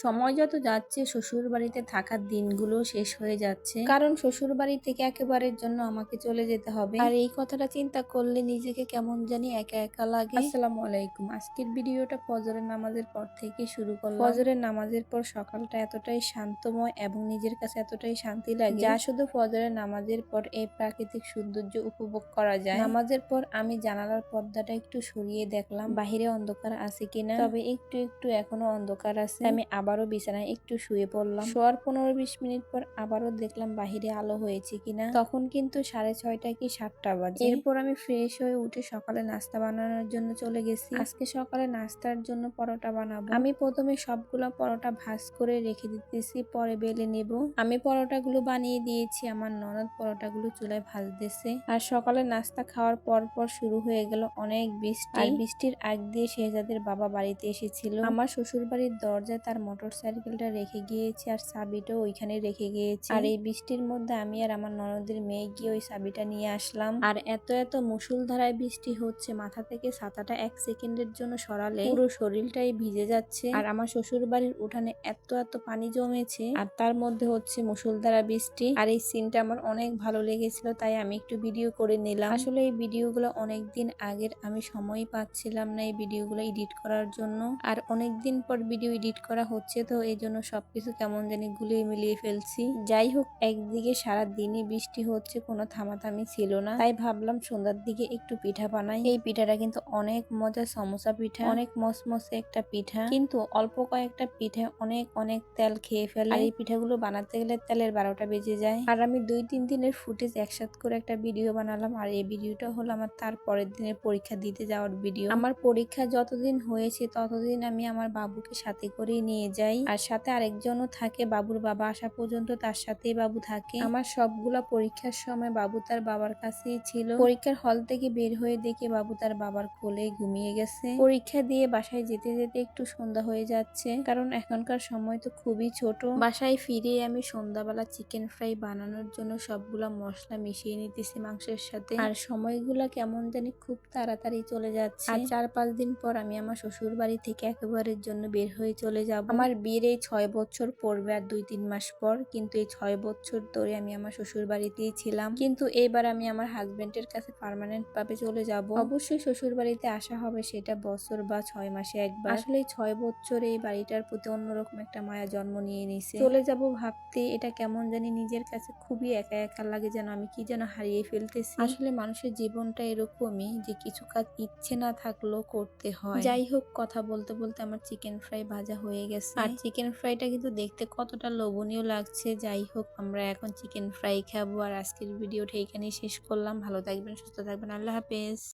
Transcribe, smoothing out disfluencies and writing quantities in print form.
সময় যত যাচ্ছে শ্বশুর বাড়িতে থাকার দিনগুলো শেষ হয়ে যাচ্ছে, কারণ শ্বশুর বাড়ি থেকে একেবারের জন্য আমাকে চলে যেতে হবে। আর এই কথাটা চিন্তা করলে নিজেকে কেমন জানি একা একা লাগে। আসসালামু আলাইকুম। আজকের ভিডিওটা ফজরের নামাজের পর থেকে শুরু করলাম। ফজরের নামাজের পর সকালটা এতটাই শান্তময় এবং নিজের কাছে এতটাই শান্তি লাগে যা শুধু ফজরের নামাজের পর এই প্রাকৃতিক সৌন্দর্য উপভোগ করা যায়। নামাজের পর আমি জানালার পর্দাটা একটু সরিয়ে দেখলাম বাহিরে অন্ধকার আছে কিনা, তবে একটু একটু এখনো অন্ধকার আছে। আমি আবারও বিছানায় একটু শুয়ে পড়লাম। শোয়ার 15-20 মিনিট পর আবারও দেখলাম বাহিরে আলো হয়েছে কিনা, তখন কিন্তু 6:30 কি 7টা বাজে। এরপর আমি ফ্রেশ হয়ে উঠে সকালে নাস্তা বানানোর জন্য চলে গেছি। আজকে সকালে নাস্তার জন্য পরোটা বানাবো। আমি প্রথমে সবগুলা পরোটা ভাজ করে রেখে দিতেছি, পরে বেলে নেব। আমি পরোটাগুলো বানিয়ে দিয়েছি, আমার ননদ পরোটাগুলো চুলায় ভাজতেছে। আর সকালে নাস্তা খাওয়ার পর পর শুরু হয়ে গেল অনেক বৃষ্টি। আর বৃষ্টির আগ দিয়ে শেহজাদের বাবা বাড়িতে এসেছিল। আমার শ্বশুর বাড়ির দরজায় তার মোটর সাইকেলটা রেখে গিয়েছে আর চাবিটাও ওইখানে রেখে গিয়েছে। আর এই বৃষ্টির মধ্যে আমি আর আমার ননদের মেয়ে গিয়ে ওই চাবিটা নিয়ে আসলাম। আর এত মুষলধারায় বৃষ্টি হচ্ছে, মাথা থেকে ছাতাটা 1 সেকেন্ডের জন্য সরালে পুরো শরীরটাই ভিজে যাচ্ছে। আর আমার শ্বশুর বাড়ির উঠানে এত পানি জমেছে, আর তার মধ্যে হচ্ছে মুষলধারা বৃষ্টি। আর এই সিনটা আমার অনেক ভালো লেগেছিল, তাই আমি একটু ভিডিও করে নিলাম। আসলে এই ভিডিওগুলো অনেকদিন আগের, আমি সময় পাচ্ছিলাম না এই ভিডিওগুলো এডিট করার জন্য। আর অনেকদিন পর ভিডিও এডিট করা হচ্ছে, তো এই জন্য সবকিছু কেমন জানি গুলিয়ে মিলিয়ে ফেলছি। যাই হোক, একদিকে সারা দিনই বৃষ্টি হচ্ছে, কোনো থামাথামি ছিল না, তাই ভাবলাম সন্ধ্যার দিকে একটু পিঠা বানাই। এই পিঠাটা কিন্তু অনেক মজা, সমোসা পিঠা, অনেক মসমসে একটা পিঠা, কিন্তু অল্প কয়েকটা পিঠা অনেক তেল খেয়ে ফেলে। আর এই পিঠাগুলো বানাতে গেলে তেলের 12টা বেজে যায়। আর আমি 2-3 দিনের ফুটেজ একসাথে করে একটা ভিডিও বানালাম। আর এই ভিডিওটা হলো আমার তার পরের দিনের পরীক্ষা দিতে যাওয়ার ভিডিও। আমার পরীক্ষা যতদিন হয়েছে ততদিন আমি আমার বাবুকে সাথে করে নিয়ে যাই, আর সাথে আরেকজনও থাকে। বাবুর বাবা আসা পর্যন্ত তার সাথেই বাবু থাকে। আমার সবগুলা পরীক্ষার সময় বাবু তার বাবার কাছেই ছিল। পরীক্ষার হল থেকে বের হয়ে দেখে বাবু তার বাবার কোলে ঘুমিয়ে গেছে। পরীক্ষা দিয়ে বাসায় যেতে যেতে একটু সন্ধ্যা হয়ে যাচ্ছে, কারণ এখনকার সময় তো খুবই ছোট। বাসায় ফিরে আমি সন্ধ্যাবেলা চিকেন ফ্রাই বানানোর জন্য সবগুলা মশলা মিশিয়ে নিতেছি মাংসের সাথে। আর সময়গুলা কেমন জানি খুব তাড়াতাড়ি চলে যাচ্ছে। আর 4-5 দিন পর আমি আমার শ্বশুর বাড়ি থেকে একেবারের জন্য বের হয়ে চলে যাব। আমার বিয়ের এই 6 বছর পড়বে আর 2-3 মাস পর, কিন্তু এই 6 বছর ধরে আমি আমার শ্বশুর বাড়িতেই ছিলাম। কিন্তু এইবার আমি আমার হাজবেন্ডের কাছে পার্মানেন্ট ভাবে চলে যাব। অবশ্যই শ্বশুর বাড়িতে আসা হবে, সেটা বছর বা 6 মাসে একবার। আসলে এই 6 বছর এই বাড়িটার প্রতি অন্যরকম একটা মায়া জন্ম নিয়ে নিছে। চলে যাব ভাবতে এটা কেমন জানি নিজের কাছে খুবই একা একা লাগে, যেন আমি কি যেন হারিয়ে ফেলতেছি। আসলে মানুষের জীবনটা এরকমই যে কিছু কাজ ইচ্ছে না থাকলেও করতে হয়। যাই হোক, কথা বলতে বলতে আমার চিকেন ফ্রাই ভাজা হয়ে গেছে। আর চিকেন ফ্রাইটা কিন্তু দেখতে কতটা লোভনীয় লাগছে। যাই হোক, আমরা এখন চিকেন ফ্রাই খাবো। আর আজকের ভিডিওটা এখানেই শেষ করলাম। ভালো থাকবেন, সুস্থ থাকবেন, আল্লাহ হাফেজ।